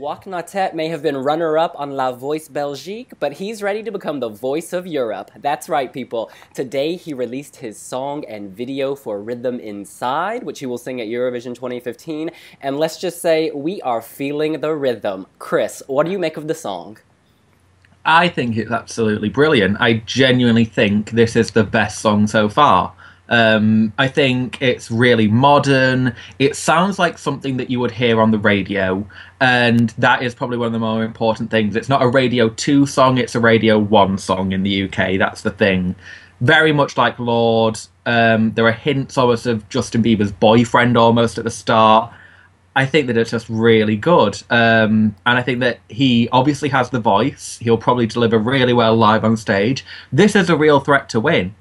Loïc Nottet may have been runner-up on La Voice Belgique, but he's ready to become the voice of Europe. That's right, people. Today, he released his song and video for Rhythm Inside, which he will sing at Eurovision 2015. And let's just say, we are feeling the rhythm. Chris, what do you make of the song? I think it's absolutely brilliant. I genuinely think this is the best song so far. I think it's really modern. It sounds like something that you would hear on the radio, and that is probably one of the more important things. It's not a Radio 2 song, it's a Radio 1 song in the UK. That's the thing. Very much like Lord. There are hints almost of Justin Bieber's boyfriend almost at the start. I think that it's just really good. And I think that he obviously has the voice. He'll probably deliver really well live on stage. This is a real threat to win.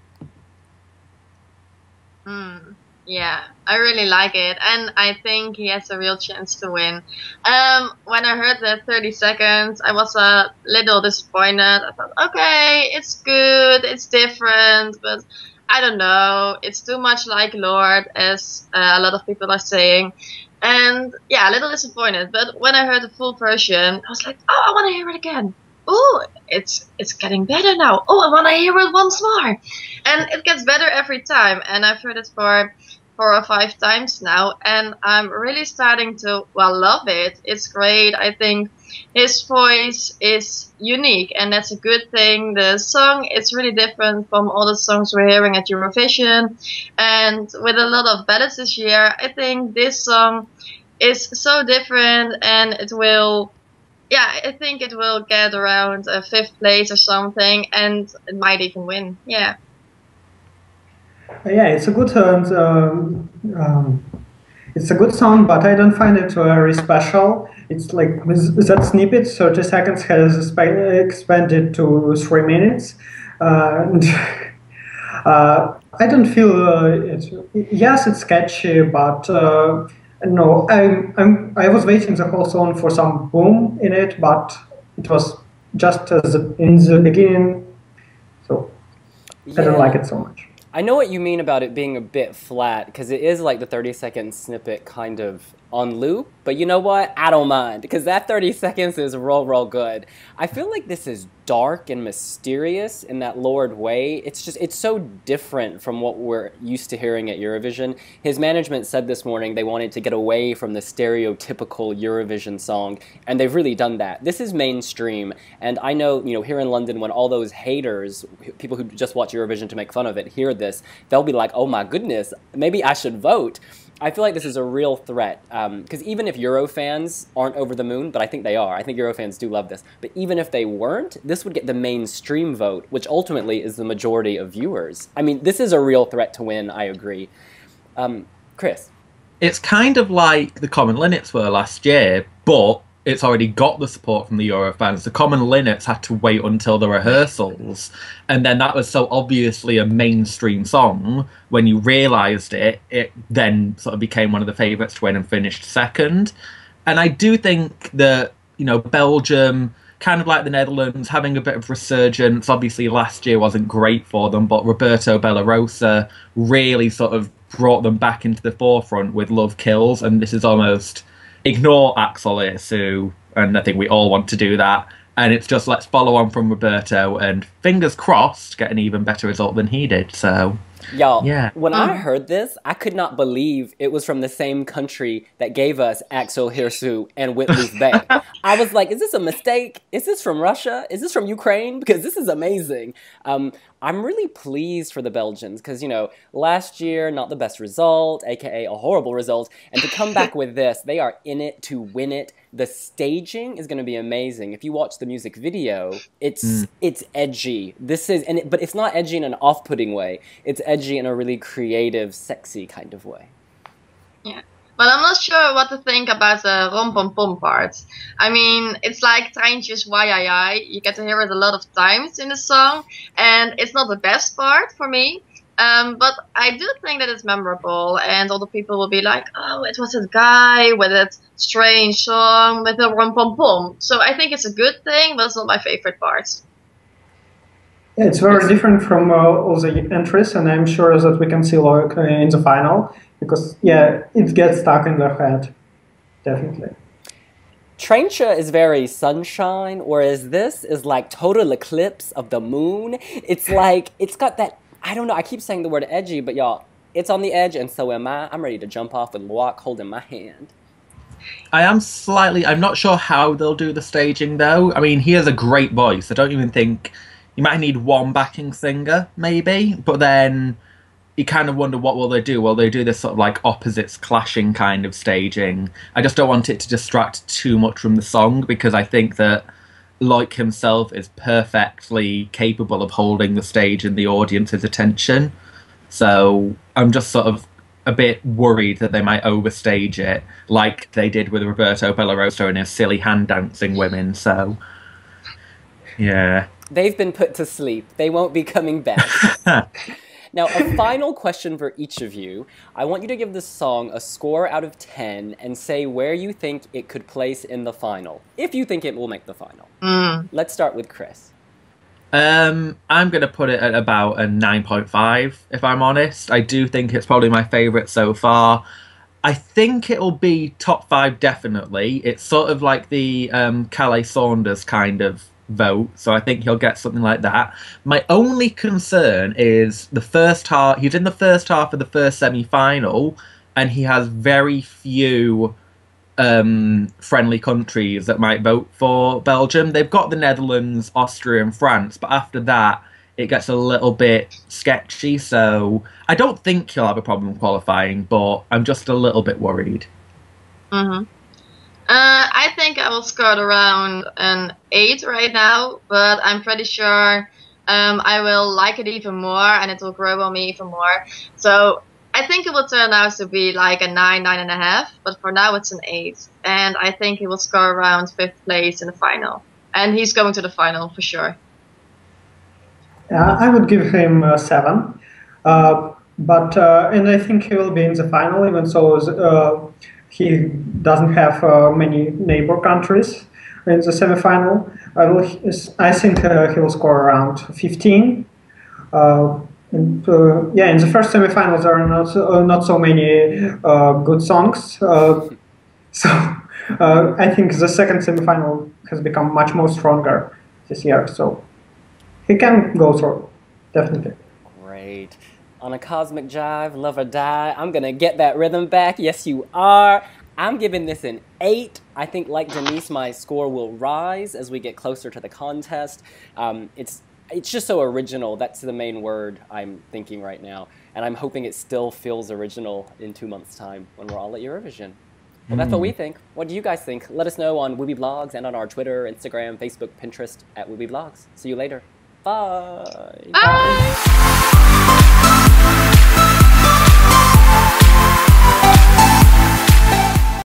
Yeah, I really like it, and I think he has a real chance to win. When I heard the 30 seconds, I was a little disappointed. I thought, okay, it's good, it's different, but I don't know, it's too much like Lord, as a lot of people are saying. And yeah, a little disappointed, but when I heard the full version, I was like, oh, I want to hear it again. Oh, it's getting better now. Oh, I want to hear it once more. And it gets better every time. And I've heard it for 4 or 5 times now. And I'm really starting to, well, love it. It's great. I think his voice is unique. And that's a good thing. The song is really different from all the songs we're hearing at Eurovision. And with a lot of ballads this year, I think this song is so different. And it will... yeah, I think it will get around 5th place or something, and it might even win. Yeah. Yeah, it's a good it's a good song, but I don't find it very special. It's like with that snippet, 30 seconds has expanded to 3 minutes, and I don't feel it. Yes, it's catchy, but. No, I was waiting the whole song for some boom in it, but it was just in the beginning, so yeah. I don't like it so much. I know what you mean about it being a bit flat, because it is like the 30-second snippet kind of on loop, but you know what? I don't mind, because that 30 seconds is real good. I feel like this is dark and mysterious in that Lord way. It's so different from what we're used to hearing at Eurovision. His management said this morning they wanted to get away from the stereotypical Eurovision song, and they've really done that. This is mainstream, and I know, you know, here in London, when all those haters, people who just watch Eurovision to make fun of it, hear this, they'll be like, oh my goodness, maybe I should vote. I feel like this is a real threat, because even if Euro fans aren't over the moon, but I think they are, I think Euro fans do love this, but even if they weren't, this would get the mainstream vote, which ultimately is the majority of viewers. I mean, this is a real threat to win, I agree. Chris? It's kind of like the Common Linnets were last year, but it's already got the support from the Euro fans. The Common Linnets had to wait until the rehearsals, and then that was so obviously a mainstream song. When you realised it, it then sort of became one of the favourites to win and finished second. And I do think that, you know, Belgium, kind of like the Netherlands, having a bit of resurgence. Obviously last year wasn't great for them, but Roberto Bellarosa really sort of brought them back into the forefront with Love Kills, and this is almost... ignore Axel Sue, and I think we all want to do that. And it's just, let's follow on from Roberto, and fingers crossed, get an even better result than he did. So, y'all, yeah. When I heard this, I could not believe it was from the same country that gave us Axel Hirsu and Witloof Bay. I was like, is this a mistake? Is this from Russia? Is this from Ukraine? Because this is amazing. I'm really pleased for the Belgians because, you know, last year, not the best result, aka a horrible result. And to come back with this, they are in it to win it. The staging is going to be amazing. If you watch the music video, it's edgy. But it's not edgy in an off-putting way. It's edgy in a really creative, sexy kind of way. Yeah. But I'm not sure what to think about the rom-pom-pom part. I mean, it's like Treintjes Wai. You get to hear it a lot of times in the song, and it's not the best part for me. But I do think that it's memorable, and all the people will be like, oh, it was that guy with that strange song with the rom-pom-pom. So I think it's a good thing, but it's not my favorite part. Yeah, it's very different from all the entries, and I'm sure that we can see Loïc in the final, because, yeah, it gets stuck in their head, definitely. Trencha is very sunshine, whereas this is like total eclipse of the moon. It's like, it's got that, I don't know, I keep saying the word edgy, but y'all, it's on the edge and so am I. I'm ready to jump off with Loïc holding my hand. I'm not sure how they'll do the staging though. I mean, he has a great voice. I don't even think, you might need one backing singer, maybe, but then you kind of wonder what will they do. Will they do this sort of like opposites clashing kind of staging? I just don't want it to distract too much from the song, because I think that Loïc himself is perfectly capable of holding the stage and the audience's attention. So I'm just sort of a bit worried that they might overstage it, like they did with Roberto Bellarosa and his silly hand dancing women. So, yeah. They've been put to sleep. They won't be coming back. Now, a final question for each of you. I want you to give this song a score out of 10 and say where you think it could place in the final, if you think it will make the final. Let's start with Chris. I'm going to put it at about a 9.5, if I'm honest. I do think it's probably my favourite so far. I think it'll be top 5 definitely. It's sort of like the Calais Saunders kind of vote, so I think he'll get something like that. My only concern is the first half. He's in the first half of the first semi-final, and he has very few friendly countries that might vote for Belgium. They've got the Netherlands, Austria, and France, but after that, it gets a little bit sketchy. So I don't think he'll have a problem qualifying, but I'm just a little bit worried. I think I will score it around an 8 right now, but I'm pretty sure I will like it even more and it will grow on me even more. So I think it will turn out to be like a 9, 9.5, but for now it's an 8. And I think he will score around 5th place in the final. And he's going to the final for sure. I would give him 7. And I think he will be in the final, even so he doesn't have many neighbor countries in the semi-final. I think he will score around 15. In the first semi-finals there are not so many good songs. So I think the second semi-final has become much more stronger this year. So he can go through, definitely. Great. On a cosmic jive, love or die, I'm going to get that rhythm back. Yes, you are. I'm giving this an 8. I think, like Denise, my score will rise as we get closer to the contest. It's just so original. That's the main word I'm thinking right now. And I'm hoping it still feels original in 2 months' time when we're all at Eurovision. Well, that's what we think. What do you guys think? Let us know on wiwibloggs and on our Twitter, Instagram, Facebook, Pinterest at wiwibloggs. See you later. Bye. Bye.